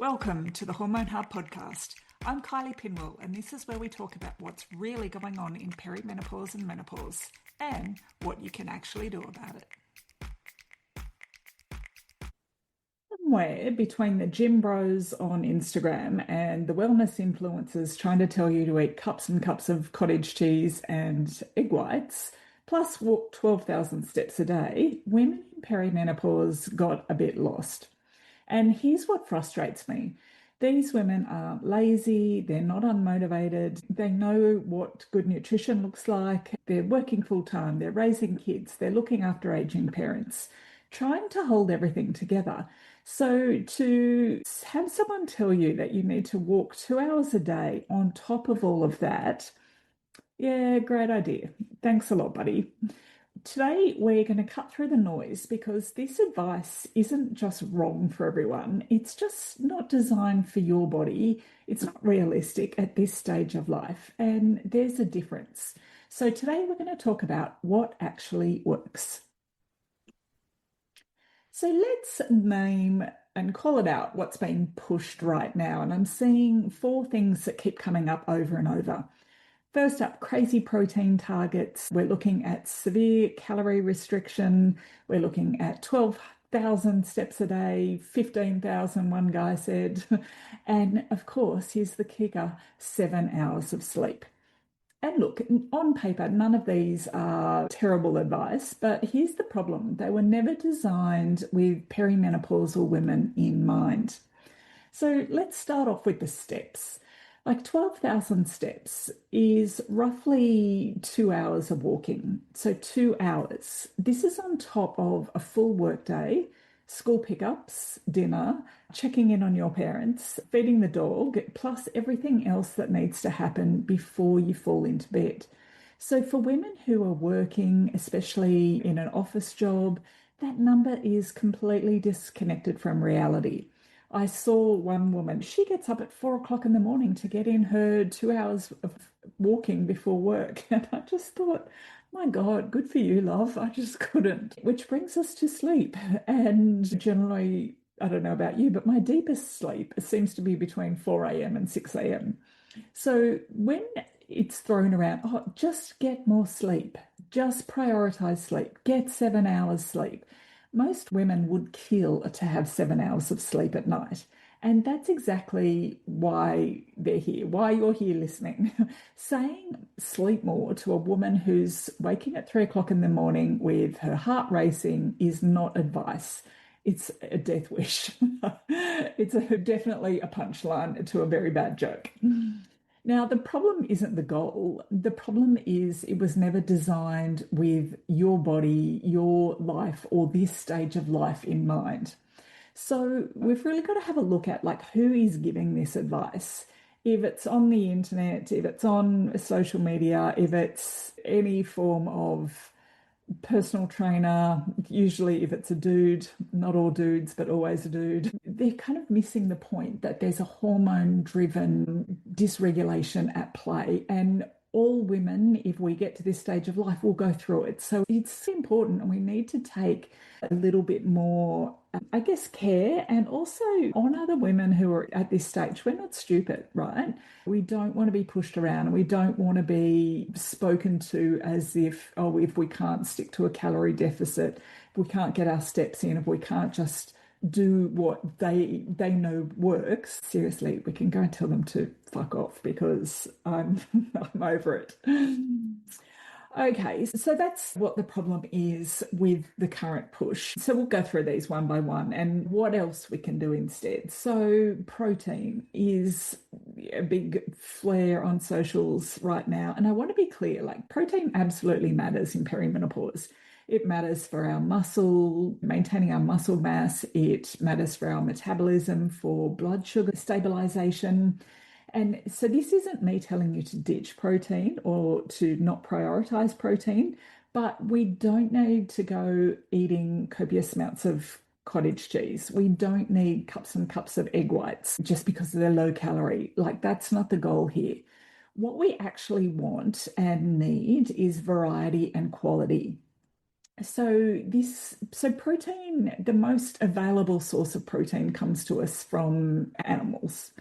Welcome to the Hormone Hub podcast. I'm Kylie Pinwell, and this is where we talk about what's really going on in perimenopause and menopause and what you can actually do about it. Somewhere between the gym bros on Instagram and the wellness influencers trying to tell you to eat cups and cups of cottage cheese and egg whites, plus walk 12,000 steps a day, women in perimenopause got a bit lost. And here's what frustrates me. These women are lazy, they're not unmotivated, they know what good nutrition looks like, they're working full time, they're raising kids, they're looking after aging parents, trying to hold everything together. So to have someone tell you that you need to walk 2 hours a day on top of all of that, yeah, great idea. Thanks a lot, buddy. Today, we're going to cut through the noise because this advice isn't just wrong for everyone. It's just not designed for your body. It's not realistic at this stage of life, and there's a difference. So, today, we're going to talk about what actually works. So, let's name and call it out what's being pushed right now. And I'm seeing four things that keep coming up over and over. First up, crazy protein targets. We're looking at severe calorie restriction. We're looking at 12,000 steps a day, 15,000, one guy said. And of course, here's the kicker, 7 hours of sleep. And look, on paper, none of these are terrible advice, but here's the problem. They were never designed with perimenopausal women in mind. So let's start off with the steps. Like 12,000 steps is roughly 2 hours of walking. So 2 hours. This is on top of a full workday, school pickups, dinner, checking in on your parents, feeding the dog, plus everything else that needs to happen before you fall into bed. So for women who are working, especially in an office job, that number is completely disconnected from reality. I saw one woman, she gets up at 4 o'clock in the morning to get in her 2 hours of walking before work. And I just thought, my God, good for you, love. I just couldn't. Which brings us to sleep. And generally, I don't know about you, but my deepest sleep seems to be between 4 a.m. and 6 a.m. So when it's thrown around, oh, just get more sleep, just prioritize sleep, get 7 hours sleep. Most women would kill to have 7 hours of sleep at night. And that's exactly why they're here, why you're here listening. Saying sleep more to a woman who's waking at 3 o'clock in the morning with her heart racing is not advice. It's a death wish. It's definitely a punchline to a very bad joke. Now, the problem isn't the goal. The problem is it was never designed with your body, your life, or this stage of life in mind. So we've really got to have a look at like who is giving this advice. If it's on the internet, if it's on social media, if it's any form of personal trainer, usually if it's a dude, not all dudes, but always a dude, they're kind of missing the point that there's a hormone driven dysregulation at play. And all women, if we get to this stage of life, will go through it. So it's important, and we need to take a little bit more, I guess, care and also honor the women who are at this stage. We're not stupid, right? We don't want to be pushed around, and we don't want to be spoken to as if, oh, if we can't stick to a calorie deficit, if we can't get our steps in, if we can't just do what they know works. Seriously, we can go and tell them to fuck off because I'm over it. Okay, so that's what the problem is with the current push. So we'll go through these one by one and what else we can do instead. So protein is a big flare on socials right now. And I want to be clear, like protein absolutely matters in perimenopause. It matters for our muscle, maintaining our muscle mass. It matters for our metabolism, for blood sugar stabilization. And so this isn't me telling you to ditch protein or to not prioritize protein, but we don't need to go eating copious amounts of cottage cheese. We don't need cups and cups of egg whites just because they're low calorie. Like that's not the goal here. What we actually want and need is variety and quality. So protein, the most available source of protein comes to us from animals.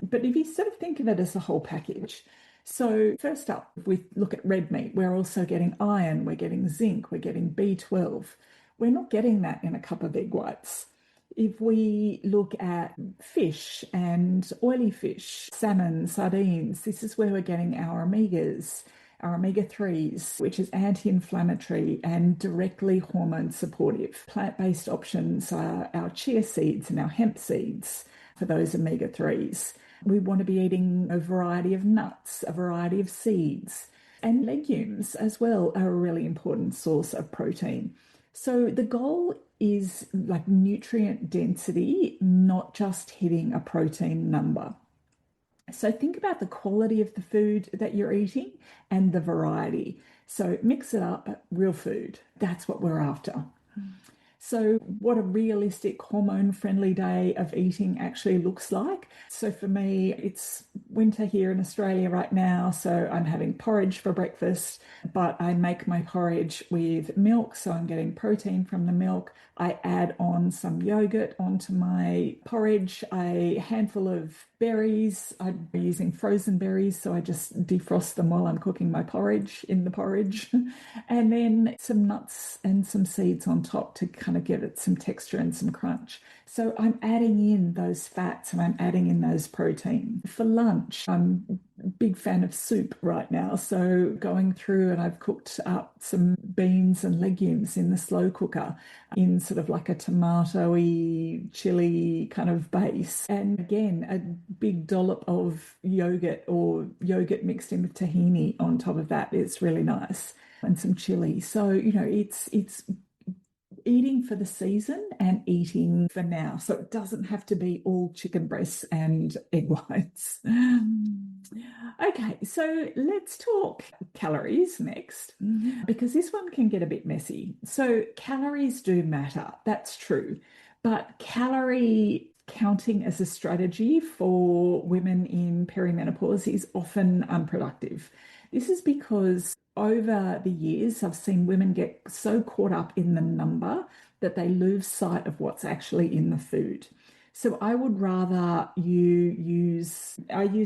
But if you sort of think of it as a whole package, so first up, if we look at red meat, we're also getting iron, we're getting zinc, we're getting B12. We're not getting that in a cup of egg whites. If we look at fish and oily fish, salmon, sardines, this is where we're getting our omega-3s, which is anti-inflammatory and directly hormone supportive. Plant-based options are our chia seeds and our hemp seeds for those omega-3s. We want to be eating a variety of nuts, a variety of seeds, and legumes as well are a really important source of protein. So the goal is like nutrient density, not just hitting a protein number. So think about the quality of the food that you're eating and the variety. So mix it up, real food. That's what we're after. So, what a realistic hormone friendly day of eating actually looks like. So, for me, it's winter here in Australia right now. So, I'm having porridge for breakfast, but I make my porridge with milk. So, I'm getting protein from the milk. I add on some yogurt onto my porridge, a handful of berries. I'm using frozen berries. So, I just defrost them while I'm cooking my porridge in the porridge. And then some nuts and some seeds on top to kind of give it some texture and some crunch. So I'm adding in those fats and I'm adding in those protein. For lunch, I'm a big fan of soup right now. So going through and I've cooked up some beans and legumes in the slow cooker in sort of like a tomatoey, chili kind of base. And again, a big dollop of yogurt or yogurt mixed in with tahini on top of that is really nice, and some chili. So, it's eating for the season and eating for now. So it doesn't have to be all chicken breasts and egg whites. Okay, so let's talk calories next, because this one can get a bit messy. So calories do matter, that's true. But calorie counting as a strategy for women in perimenopause is often unproductive. This is because over the years, I've seen women get so caught up in the number that they lose sight of what's actually in the food. So I would rather I use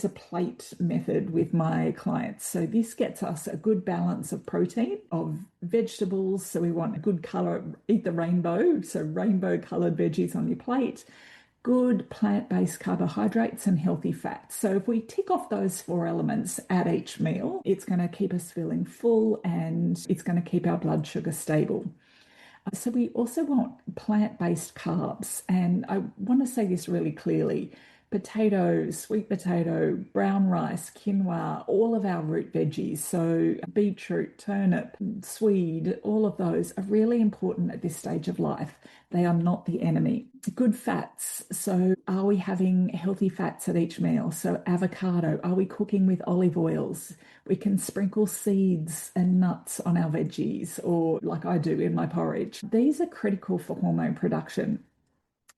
a plate method with my clients. So this gets us a good balance of protein, of vegetables. So we want a good color, eat the rainbow. So rainbow colored veggies on your plate, good plant-based carbohydrates and healthy fats. So if we tick off those four elements at each meal, it's going to keep us feeling full and it's going to keep our blood sugar stable. So we also want plant-based carbs. And I want to say this really clearly. Potato, sweet potato, brown rice, quinoa, all of our root veggies, so beetroot, turnip, swede, all of those are really important at this stage of life. They are not the enemy. Good fats. So are we having healthy fats at each meal? So avocado, are we cooking with olive oils? We can sprinkle seeds and nuts on our veggies, or like I do in my porridge. These are critical for hormone production.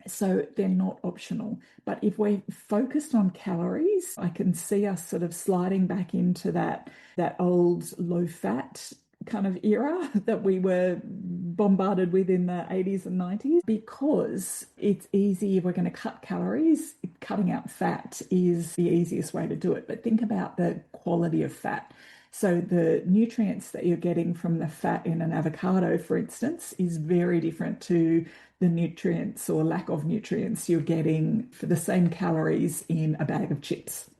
So they're not optional. But if we're focused on calories, I can see us sort of sliding back into that old low fat kind of era that we were bombarded with in the 80s and 90s, because it's easy. If we're going to cut calories, cutting out fat is the easiest way to do it. But think about the quality of fat. So the nutrients that you're getting from the fat in an avocado, for instance, is very different to the nutrients or lack of nutrients you're getting for the same calories in a bag of chips.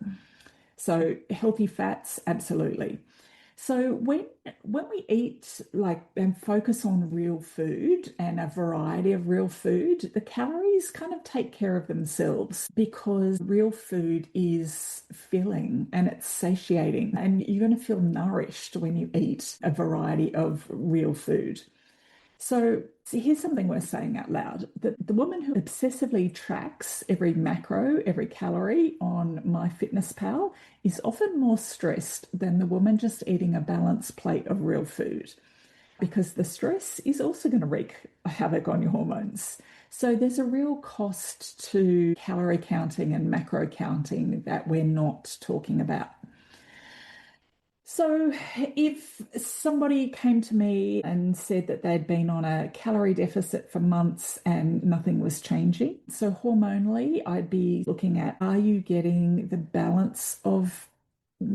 So healthy fats, absolutely. So when we eat like and focus on real food and a variety of real food, the calories kind of take care of themselves, because real food is filling and it's satiating, and you're going to feel nourished when you eat a variety of real food. So here's something we're saying out loud: that the woman who obsessively tracks every macro, every calorie on MyFitnessPal is often more stressed than the woman just eating a balanced plate of real food, because the stress is also going to wreak havoc on your hormones. So there's a real cost to calorie counting and macro counting that we're not talking about. So, if somebody came to me and said that they'd been on a calorie deficit for months and nothing was changing, so hormonally, I'd be looking at, are you getting the balance of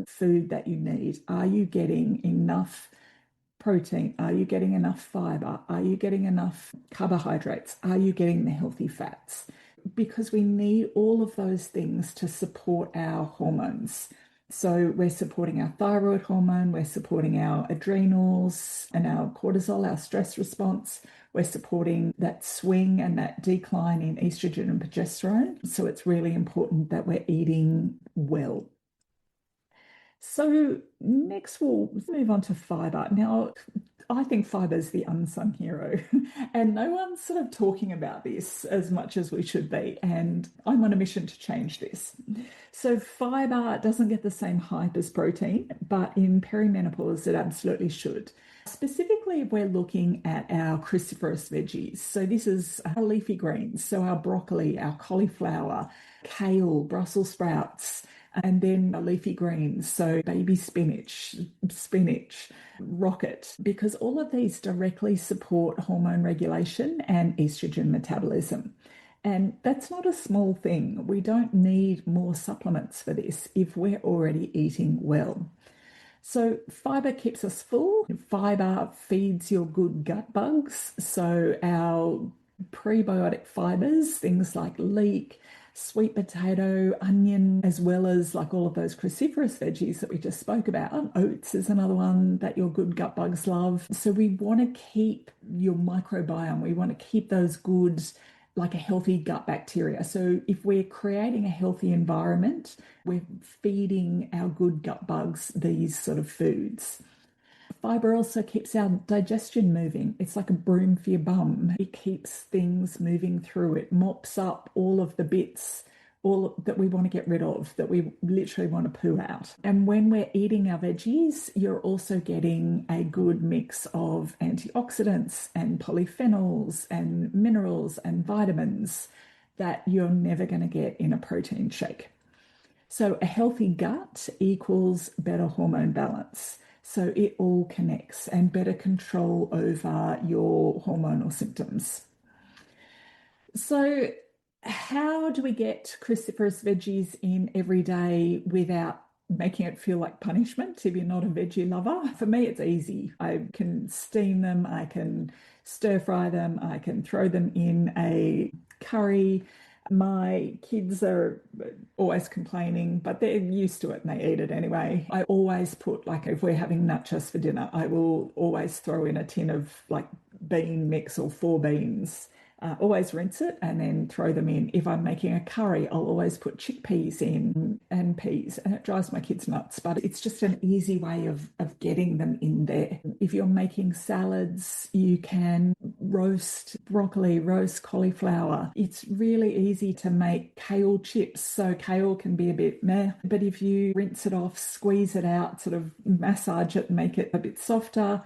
food that you need? Are you getting enough protein? Are you getting enough fiber? Are you getting enough carbohydrates? Are you getting the healthy fats? Because we need all of those things to support our hormones. So we're supporting our thyroid hormone, we're supporting our adrenals and our cortisol, our stress response. We're supporting that swing and that decline in estrogen and progesterone. So it's really important that we're eating well. So next we'll move on to fiber. Now, I think fiber is the unsung hero, and no one's sort of talking about this as much as we should be. And I'm on a mission to change this. So fiber doesn't get the same hype as protein, but in perimenopause, it absolutely should. Specifically, if we're looking at our cruciferous veggies. So this is our leafy greens, so our broccoli, our cauliflower, kale, Brussels sprouts, and then leafy greens, so baby spinach, rocket, because all of these directly support hormone regulation and estrogen metabolism. And that's not a small thing. We don't need more supplements for this if we're already eating well. So, fiber keeps us full. Fiber feeds your good gut bugs. So, our prebiotic fibers, things like leek, sweet potato, onion, as well as like all of those cruciferous veggies that we just spoke about. Oats is another one that your good gut bugs love. So, we want to keep your microbiome, we want to keep those good, like a healthy gut bacteria. So if we're creating a healthy environment, we're feeding our good gut bugs these sort of foods. Fiber also keeps our digestion moving. It's like a broom for your bum. It keeps things moving through. It mops up all of the bits, all that we want to get rid of, that we literally want to poo out. And when we're eating our veggies, you're also getting a good mix of antioxidants and polyphenols and minerals and vitamins that you're never going to get in a protein shake. So a healthy gut equals better hormone balance. So it all connects, and better control over your hormonal symptoms. So, how do we get cruciferous veggies in every day without making it feel like punishment if you're not a veggie lover? For me, it's easy. I can steam them, I can stir fry them, I can throw them in a curry. My kids are always complaining, but they're used to it and they eat it anyway. I always put, like, if we're having nachos for dinner, I will always throw in a tin of like bean mix or four beans. Always rinse it and then throw them in. If I'm making a curry, I'll always put chickpeas in and peas, and it drives my kids nuts, but it's just an easy way of getting them in there. If you're making salads, you can roast broccoli, roast cauliflower. It's really easy to make kale chips, so kale can be a bit meh, but if you rinse it off, squeeze it out, sort of massage it, make it a bit softer,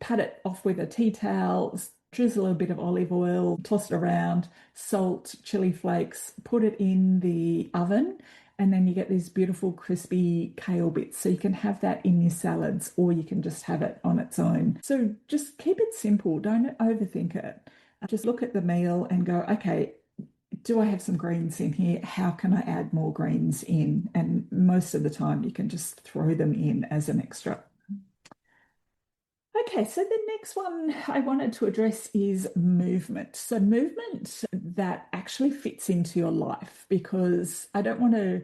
pat it off with a tea towel, drizzle a bit of olive oil, toss it around, salt, chili flakes, put it in the oven, and then you get these beautiful crispy kale bits. So you can have that in your salads, or you can just have it on its own. So just keep it simple. Don't overthink it. Just look at the meal and go, okay, do I have some greens in here? How can I add more greens in? And most of the time you can just throw them in as an extra. Okay, so the next one I wanted to address is movement. So, movement that actually fits into your life, because I don't want to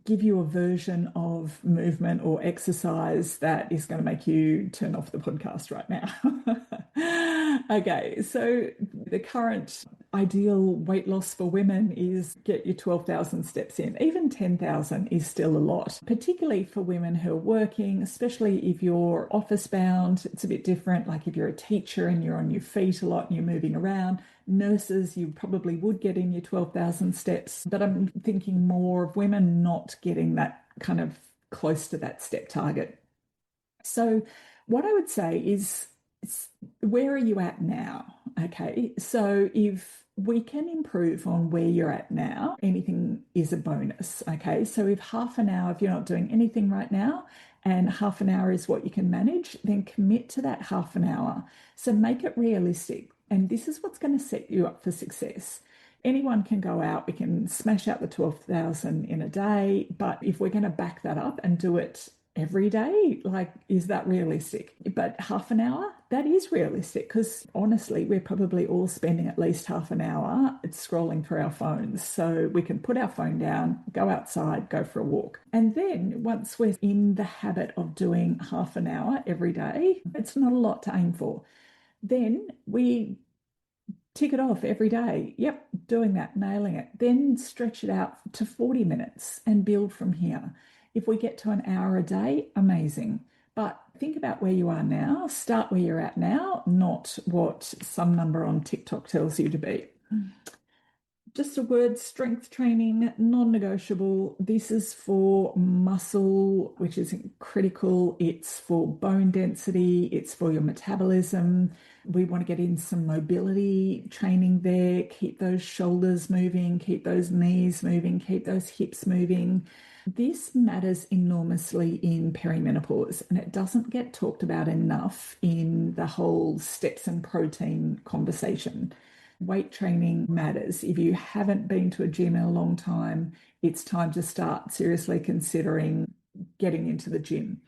give you a version of movement or exercise that is going to make you turn off the podcast right now. Okay, so the current ideal weight loss for women is get your 12,000 steps in. Even 10,000 is still a lot, particularly for women who are working, especially if you're office bound. It's a bit different. Like if you're a teacher and you're on your feet a lot and you're moving around. Nurses, you probably would get in your 12,000 steps, but I'm thinking more of women not getting that kind of close to that step target. So, what I would say is, where are you at now? Okay, so if we can improve on where you're at now, anything is a bonus. Okay, so if half an hour, if you're not doing anything right now, and half an hour is what you can manage, then commit to that half an hour. So make it realistic. And this is what's going to set you up for success. Anyone can go out, we can smash out the 12,000 in a day, but if we're going to back that up and do it every day, like, is that realistic? But half an hour, that is realistic, because honestly, we're probably all spending at least half an hour scrolling through our phones. So we can put our phone down, go outside, go for a walk. And then once we're in the habit of doing half an hour every day, it's not a lot to aim for. Then we tick it off every day. Yep, doing that, nailing it. Then stretch it out to 40 minutes and build from here. If we get to an hour a day, amazing. But think about where you are now. Start where you're at now, not what some number on TikTok tells you to be. Just a word, strength training, non-negotiable. This is for muscle, which is critical. It's for bone density. It's for your metabolism. We want to get in some mobility training there. Keep those shoulders moving, keep those knees moving, keep those hips moving. This matters enormously in perimenopause, and it doesn't get talked about enough in the whole steps and protein conversation. Weight training matters. If you haven't been to a gym in a long time, it's time to start seriously considering getting into the gym.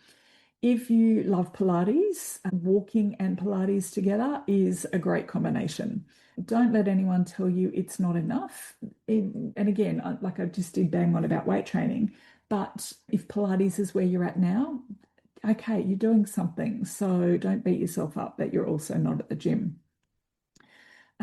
If you love Pilates, walking and Pilates together is a great combination. Don't let anyone tell you it's not enough. And again, like I just did bang on about weight training, but if Pilates is where you're at now, okay, you're doing something. So don't beat yourself up that you're also not at the gym.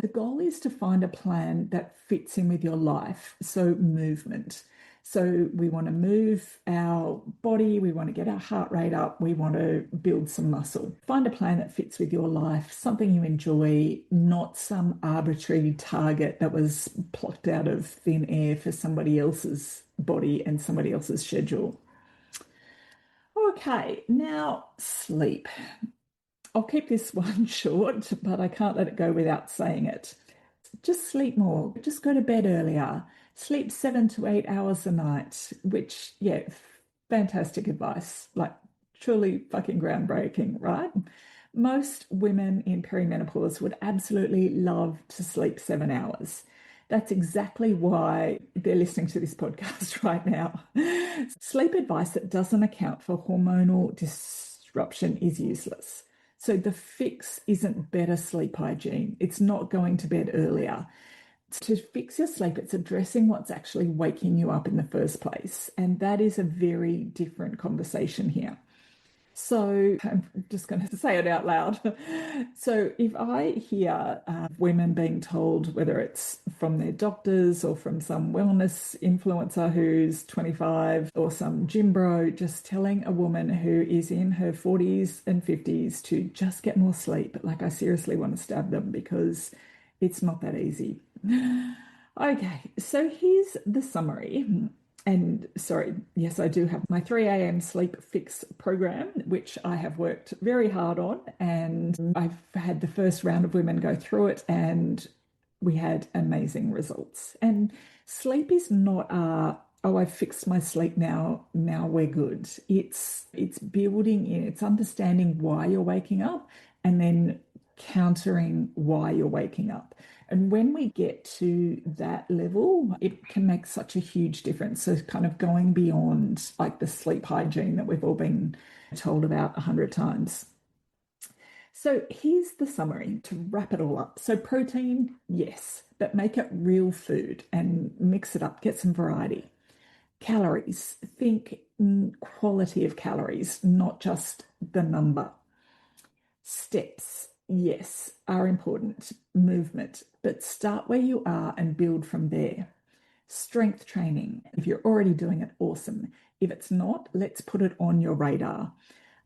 The goal is to find a plan that fits in with your life. So movement. So we want to move our body, we want to get our heart rate up, we want to build some muscle. Find a plan that fits with your life, something you enjoy, not some arbitrary target that was plucked out of thin air for somebody else's body and somebody else's schedule. Okay, now sleep. I'll keep this one short, but I can't let it go without saying it. Just sleep more. Just go to bed earlier. Sleep 7 to 8 hours a night, which, yeah, fantastic advice. Like, truly fucking groundbreaking, right? Most women in perimenopause would absolutely love to sleep 7 hours. That's exactly why they're listening to this podcast right now. Sleep advice that doesn't account for hormonal disruption is useless. So the fix isn't better sleep hygiene. It's not going to bed earlier. To fix your sleep, it's addressing what's actually waking you up in the first place. And that is a very different conversation here. So I'm just going to say it out loud. So if I hear women being told, whether it's from their doctors or from some wellness influencer who's 25 or some gym bro, just telling a woman who is in her 40s and 50s to just get more sleep, like, I seriously want to stab them, because it's not that easy. Okay, so here's the summary. And sorry, yes, I do have my 3 a.m. sleep fix program, which I have worked very hard on. And I've had the first round of women go through it, and we had amazing results. And sleep is not oh, I've fixed my sleep now we're good. It's building in, it's understanding why you're waking up and then countering why you're waking up. And when we get to that level, it can make such a huge difference. So kind of going beyond like the sleep hygiene that we've all been told about 100 times. So here's the summary to wrap it all up. So protein, yes, but make it real food and mix it up, get some variety. Calories, think quality of calories, not just the number. Steps, yes, are important. Movement, but start where you are and build from there. Strength training, if you're already doing it, awesome. If it's not, let's put it on your radar.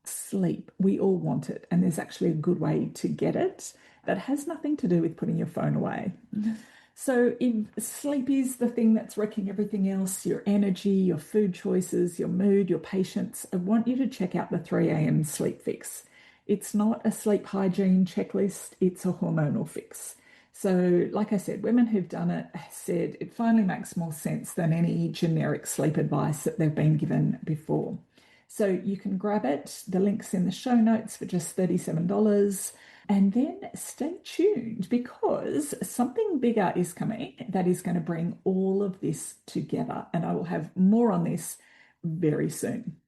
Sleep, we all want it, and there's actually a good way to get it that has nothing to do with putting your phone away. So if sleep is the thing that's wrecking everything else, your energy, your food choices, your mood, your patience, I want you to check out the 3 a.m. sleep fix. It's not a sleep hygiene checklist, it's a hormonal fix. So like I said, women who've done it said it finally makes more sense than any generic sleep advice that they've been given before. So you can grab it. The link's in the show notes for just $37. And then stay tuned because something bigger is coming that is going to bring all of this together. And I will have more on this very soon.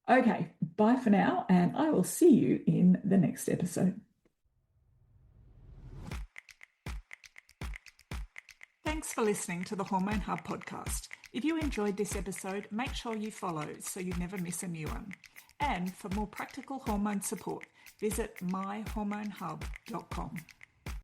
Okay, bye for now, and I will see you in the next episode. Thanks for listening to the Hormone Hub podcast. If you enjoyed this episode, make sure you follow so you never miss a new one. And for more practical hormone support, visit myhormonehub.com.